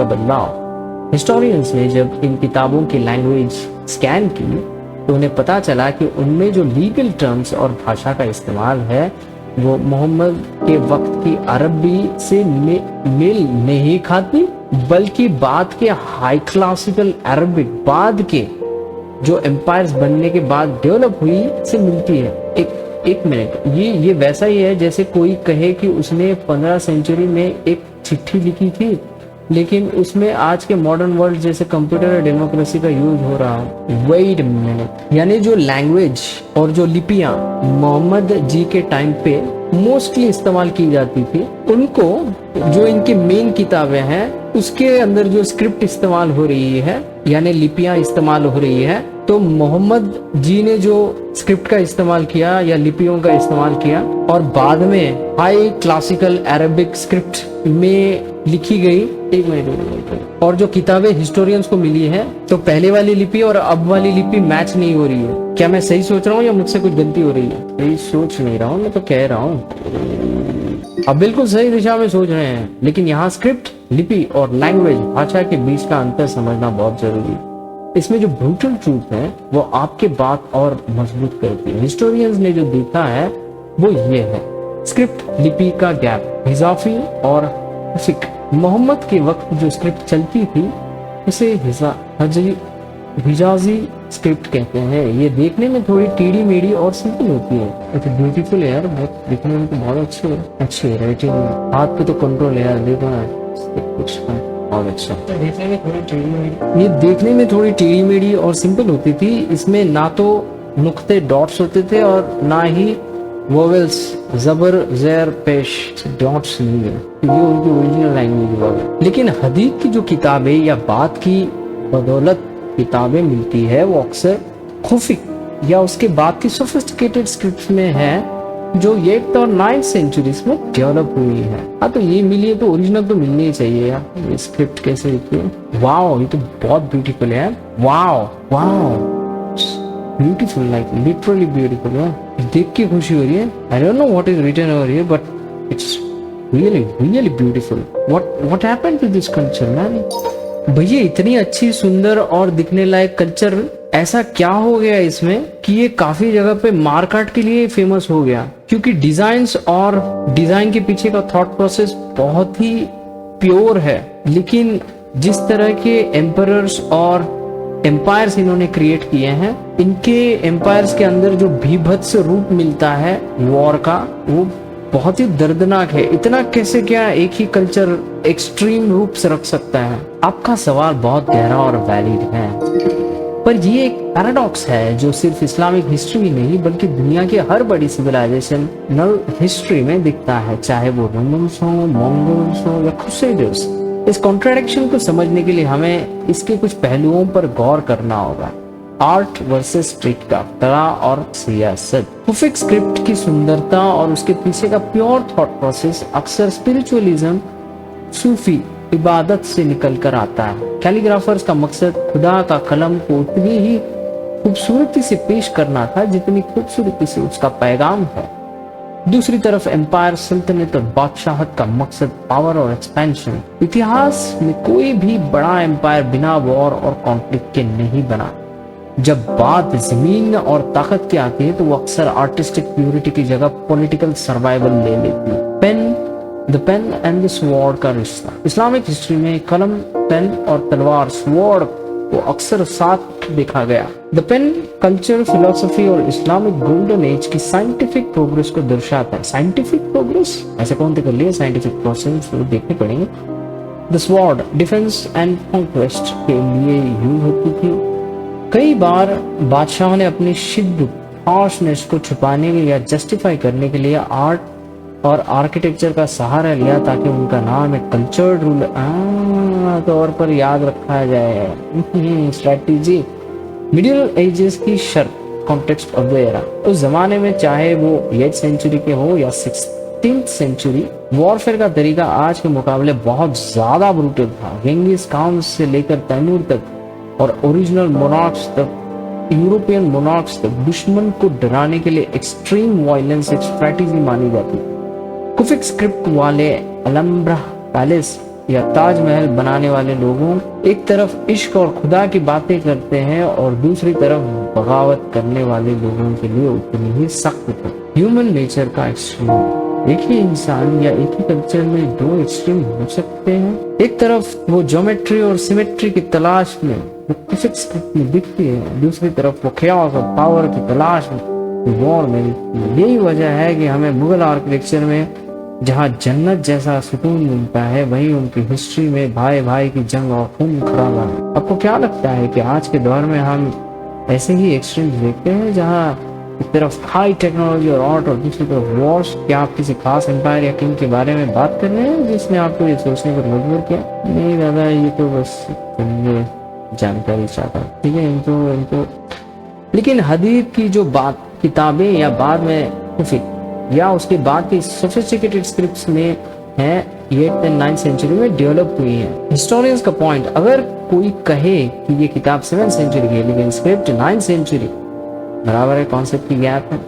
बदलाव। हिस्टोरियंस ने जब इन किताबों की लैंग्वेज स्कैन की तो उन्हें पता चला कि उनमें जो लीगल टर्म्स और भाषा का इस्तेमाल है वो मोहम्मद के वक्त की अरबी से मेल नहीं खाती, बल्कि बाद के हाई क्लासिकल अरबिक बाद के जो एम्पायर्स बनने के बाद डेवलप हुई से मिलती है। एक मिनट, ये वैसा ही है जैसे कोई कहे कि उसने 15 सेंचुरी में एक चिट्ठी लिखी थी, लेकिन उसमें आज के मॉडर्न वर्ल्ड जैसे कंप्यूटर और डेमोक्रेसी का यूज हो रहा है। वेट मिनट, यानी जो लैंग्वेज और जो लिपियां मोहम्मद जी के टाइम पे मोस्टली इस्तेमाल की जाती थी, उनको जो इनकी मेन किताबें हैं उसके अंदर जो स्क्रिप्ट इस्तेमाल हो रही है यानी लिपियां इस्तेमाल हो रही है, तो मोहम्मद जी ने जो स्क्रिप्ट का इस्तेमाल किया या लिपियों का इस्तेमाल किया और बाद में हाई क्लासिकल अरबिक स्क्रिप्ट में लिखी गई। एक मिनट, और जो किताबें हिस्टोरियंस को मिली है तो पहले वाली लिपि और अब वाली लिपि मैच नहीं हो रही है। क्या मैं सही सोच रहा हूँ या मुझसे कुछ गलती हो रही है? सही सोच नहीं रहा हूँ, मैं तो कह रहा हूँ अब बिल्कुल सही दिशा में सोच रहे हैं, लेकिन यहाँ स्क्रिप्ट, लिपि और लैंग्वेज भाषा के बीच का अंतर समझना बहुत जरूरी है। इसमें जो ब्रूटल ट्रूथ है वो आपके बात और मजबूत करती है। हिस्टोरियंस ने जो देखा है वो ये है, स्क्रिप्ट लिपि का गैप। हिजाफी और फिक, मोहम्मद के वक्त जो स्क्रिप्ट चलती थी उसे हिजाजी स्क्रिप्ट कहते हैं। ये देखने में थोड़ी टेढ़ी मेढ़ी और सिंपल होती है। इट्स ब्यूटीफुल है यार, बहुत दिखने में तो बहुत अच्छी राइटिंग, हाथ पे तो कंट्रोल है यार, देखो ना कुछ बहुत अच्छा। देखने में थोड़ी टेढ़ी मेढ़ी, ये देखने में थोड़ी टेढ़ी मेढ़ी और सिंपल होती थी। इसमें ना तो नुक्ते डॉट्स होते थे और ना ही वोवेल्स, जबर ज़ेर पेश, डॉट्स नहीं है, ये उनकी ओरिजिनल लैंग्वेज है। लेकिन हदीस की जो किताबें या बात की बदौलत किताबें मिलती है वो अक्सर खुफी या उसके बाद की सोफिस्टिकेटेड स्क्रिप्ट में है जो 8th और 9th सेंचुरीज में डेवलप हुई है। हाँ, तो ये मिली है तो ओरिजिनल तो मिलनी ही चाहिए यार। ये स्क्रिप्ट कैसे लिखी है, वाओ, ये तो बहुत ब्यूटीफुल है। Wow wow, beautiful, like literally beautiful है। देख के खुशी हो रही है। I don't know what is written over here but it's really beautiful. What happened to this culture man? भैया इतनी अच्छी सुंदर और दिखने लायक कल्चर, ऐसा क्या हो गया इसमें कि ये काफी जगह पे मार्केट के लिए फेमस हो गया? क्योंकि डिजाइन्स और डिजाइन के पीछे का थॉट प्रोसेस बहुत ही प्योर है, लेकिन जिस तरह के एम्परर्स और एम्पायर्स इन्होंने क्रिएट किए हैं, इनके एम्पायर्स के अंदर जो भीभत्स रूप मिलता है वॉर का, वो बहुत ही दर्दनाक है। इतना कैसे क्या एक ही कल्चर एक्सट्रीम रूप से रख सकता है? आपका सवाल बहुत गहरा और वैलिड है, पर ये एक पैराडॉक्स है जो सिर्फ इस्लामिक हिस्ट्री में नहीं बल्कि दुनिया की हर बड़ी सिविलाइजेशनल हिस्ट्री में दिखता है, चाहे वो रोमन्स हो, मंगोल्स हो या क्रूसेडर्स। इस कॉन्ट्राडिक्शन को समझने के लिए हमें इसके कुछ पहलुओं पर गौर करना होगा। आर्ट वर्सेस स्ट्रीटक्राफ्ट, कला और सियासत। हुफिक स्क्रिप्ट की सुंदरता और उसके पीछे का प्योर थॉट प्रोसेस अक्सर स्पिरिचुअलिज्म, सूफी इबादत से निकल कर आता है। कैलीग्राफर्स का मकसद खुदा का कलम को उतनी ही खूबसूरती से पेश करना था जितनी खूबसूरती से उसका पैगाम है। दूसरी तरफ एम्पायर, सल्तनत और बादशाहत का मकसद पावर और एक्सपेंशन। इतिहास में कोई भी बड़ा एम्पायर बिना वॉर और कॉन्फ्लिक्ट के नहीं बना। जब बात जमीन और ताकत की आती है तो वो अक्सर आर्टिस्टिक प्यूरिटी की जगह पॉलिटिकल सर्वाइवल ले लेती है। The pen and the sword का रिश्ता। इस्लामिक हिस्ट्री में कलम, पेन और तलवार, स्वॉर्ड को अक्सर साथ देखा गया। द पेन कल्चर, फिलोसफी और इस्लामिक गोल्डन एज की साइंटिफिक प्रोग्रेस को दर्शाता है। साइंटिफिक प्रोग्रेस ऐसे कौन कर लिया? साइंटिफिक प्रोसेस तो देखने पड़ेंगे। The sword defence and conquest के लिए यूज होती थी। कई बार बादशाहों ने अपनी शिद्दत, हार्शनेस को छुपाने या जस्टिफाई करने के लिए आर्ट और आर्किटेक्चर का सहारा लिया ताकि उनका नाम एक कल्चर्ड रूल तौर पर याद रखा जाए। स्ट्रेटजी, मिडिल एजेस की शर्त, कॉन्टेक्स्ट ऑफ द एरा। उस जमाने में चाहे वो 8th सेंचुरी के हो या 16th सेंचुरी, वॉरफेयर का तरीका आज के मुकाबले बहुत ज्यादा ब्रूटल था। गेंगिस खान से लेकर तैमूर तक और ओरिजिनल मोनार्क्स तक, यूरोपियन मोनार्क्स तक दुश्मन को डराने के लिए एक्सट्रीम वायलेंस एक स्ट्रेटजी मानी जाती। कुफिक स्क्रिप्ट वाले अलम्ब्रा पैलेस या ताजमहल बनाने वाले लोगों एक तरफ इश्क और खुदा की बातें करते हैं और दूसरी तरफ बगावत करने वाले लोगों के लिए उतनी ही सख्त है। ह्यूमन नेचर का एक्सट्रीम। एक ही इंसान या एक ही कल्चर में दो एक्सट्रीम हो सकते हैं। एक तरफ वो ज्योमेट्री और सिमेट्री की तलाश में फिजिक्स में दिखती है, दूसरी तरफ वो chaos और पावर की तलाश में वॉर में दिखती है। यही वजह है कि हमें मुगल आर्किटेक्चर में जहाँ जन्नत जैसा सुकून मिलता है, वहीं उनकी हिस्ट्री में भाई भाई की जंग और खून खराबा। आपको क्या लगता है कि आज के दौर में हम ऐसे ही एक्सट्रीम्स देखते हैं, जहाँ एक तरफ हाई टेक्नोलॉजी और आर्ट और दूसरी तरफ वॉर्स? क्या आप किसी खास एम्पायर या किंग के बारे में बात कर रहे हैं जिसने आपको ये सोचने पर मजबूर किया? नहीं दादा, ये तो बस जानकारी चाहता, ठीक है। इनको लेकिन हदीस की जो बात किताबें या बाद में कुफी या उसके बाद की सोफिस्टिकेटेड स्क्रिप्ट्स में है, 8th and 9th सेंचुरी में डेवलप हुई है। हिस्टोरियंस का पॉइंट, अगर कोई कहे कि ये किताब 7th सेंचुरी की है लेकिन स्क्रिप्ट 9th सेंचुरी, बराबर है कॉन्सेप्ट की गैप है।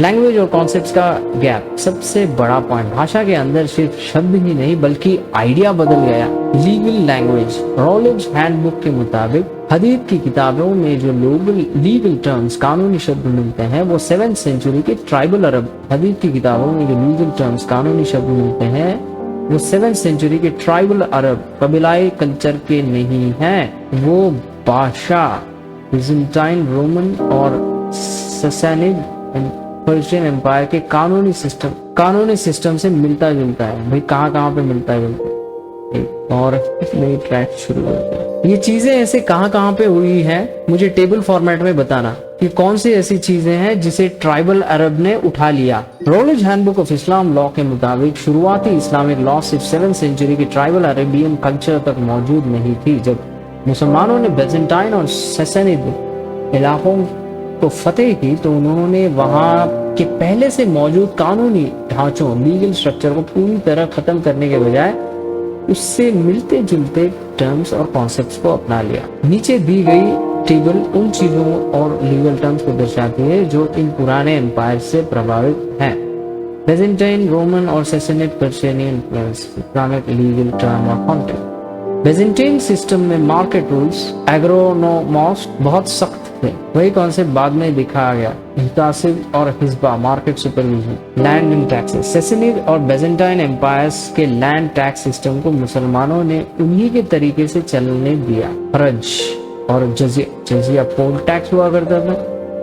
लैंग्वेज और कॉन्सेप्ट्स का गैप सबसे बड़ा पॉइंट। भाषा के अंदर सिर्फ शब्द ही नहीं बल्कि आइडिया बदल गया। लीगल लैंग्वेज, रॉलेज हैंडबुक के मुताबिक हदीस की किताबों में जो लीगल टर्म्स, कानूनी शब्द मिलते हैं वो 7th सेंचुरी के ट्राइबल अरब। हदीस की किताबों में जो लीगल टर्म्स, कानूनी शब्द मिलते हैं वो 7th सेंचुरी के ट्राइबल अरब कबीलाई कल्चर के नहीं हैं। वो भाषा बिजेंटाइन, रोमन और सैसानिड पर्शियन एम्पायर के कानूनी सिस्टम से मिलता जुलता है। भाई कहाँ पे मिलता जुलता है, और नई ट्रैक शुरू होती है। ये चीजें ऐसे कहाँ पे हुई है, मुझे टेबल फॉर्मेट में बताना कि कौन सी ऐसी चीजें हैं जिसे ट्राइबल अरब ने उठा लिया। Rolle's handbook of Islam law के मुताबिक शुरुआती इस्लामिक लॉ सिर्फ 7th सेंचुरी की ट्राइबल अरेबियन कल्चर तक मौजूद नहीं थी। जब मुसलमानों ने बेजेंटाइन और सैसानिड इलाकों को फतेह की तो उन्होंने वहां के पहले से मौजूद कानूनी ढांचों, लीगल स्ट्रक्चर को पूरी तरह खत्म करने के बजाय उससे मिलते जुलते टर्म्स और कॉन्सेप्ट्स को अपना लिया। नीचे दी गई टेबल उन चीजों और लीगल टर्म्स को दर्शाती है जो इन पुराने एम्पायर से प्रभावित हैं। बेजेंटाइन, रोमन और Sassanid Persian influence, Islamic legal term और कॉन्टेक्ट। बेजेंटाइन सिस्टम में मार्केट रूल्स, एग्रोनोमॉस बहुत सख्त थे। वही कॉन्सेप्ट बाद में दिखाया गया। हितासिब और हिस्बा, market supervision, land and taxes. Sassanid और बेजेंटाइन एम्पायर्स के लैंड टैक्स सिस्टम को मुसलमानों ने उन्हीं के तरीके से चलने दिया। फरज और जजिया पोल टैक्स हुआ करता था,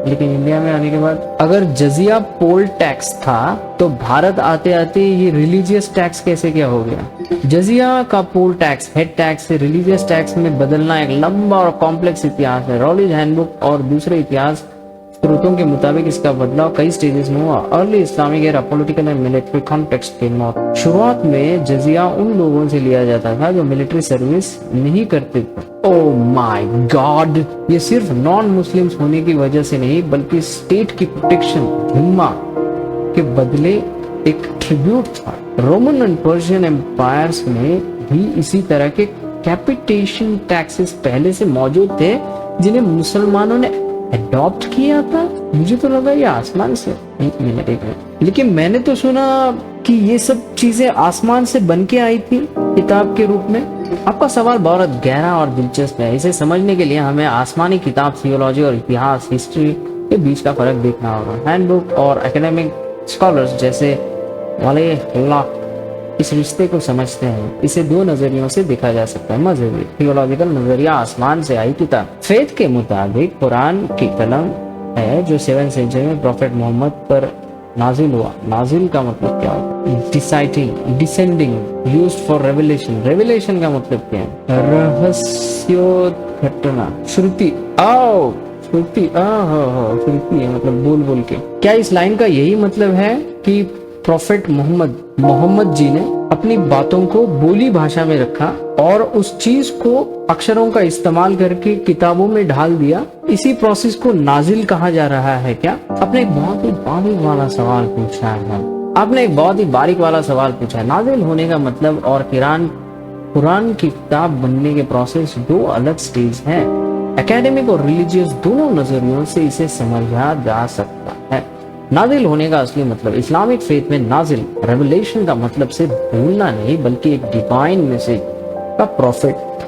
लेकिन इंडिया में आने के बाद अगर जजिया पोल टैक्स था तो भारत आते आते ये रिलीजियस टैक्स कैसे क्या हो गया? जजिया का पोल टैक्स हेड टैक्स से रिलीजियस टैक्स में बदलना एक लंबा और कॉम्प्लेक्स इतिहास है। रॉलेज हैंडबुक और दूसरे इतिहास स्रोतों के मुताबिक इसका बदलाव कई स्टेजेस में हुआ। Early Islamic era, political and military context के नॉर्थ। शुरुआत में जजिया उन लोगों से लिया जाता था जो मिलिट्री सर्विस नहीं करते थे। ओह माय गॉड, ये सिर्फ नॉन मुस्लिम्स होने की वजह से नहीं बल्कि स्टेट की प्रोटेक्शन, हिम्मा के बदले एक ट्रिब्यूट था। रोमन एंड पर्शियन एम्पायर्स में भी इसी तरह के कैपिटेशन टैक्सेस पहले से मौजूद थे जिन्हें मुसलमानों ने अडॉप्ट किया था। मुझे तो लगा ये आसमान से, एक मिनट, लेकिन मैंने तो सुना कि ये सब चीजें आसमान से बन के आई थी किताब के रूप में। आपका सवाल बहुत गहरा और दिलचस्प है। इसे समझने के लिए हमें आसमानी किताब, थियोलॉजी और इतिहास, हिस्ट्री के बीच का फर्क देखना होगा। हैंडबुक और एकेडमिक स्कॉलर्स जैसे वाले इस रिश्ते को समझते हैं। इसे दो नजरियों से देखा जा सकता है। मजहबी, थियोलॉजिकल नजरिया, आसमान से आई किताब। फेथ के मुताबिक कुरान की कलम है जो 7th सेंचुरी में प्रॉफेट मोहम्मद पर नाजिल हुआ। नाजिल का मतलब क्या होता है? Deciding, descending, used for revelation. Revelation का मतलब क्या है? रहस्योद्घटना, श्रुति। श्रुति है मतलब बोल बोल के। क्या इस लाइन का यही मतलब है कि प्रॉफेट मोहम्मद जी ने अपनी बातों को बोली भाषा में रखा और उस चीज को अक्षरों का इस्तेमाल करके किताबों में ढाल दिया? इसी प्रोसेस को नाजिल कहा जा रहा है क्या? आपने एक बहुत ही बारीक वाला सवाल पूछा है। नाजिल होने का मतलब और कुरान की किताब बनने के प्रोसेस दो अलग स्टेज हैं। एकेडमिक और रिलीजियस दोनों नजरियों से इसे समझा जा सकता है। नाजिल होने का असली मतलब, इस्लामिक फेथ में नाजिल रेवलेशन का मतलब सिर्फ भूलना नहीं बल्कि एक डिवाइन मैसेज का प्रॉफिट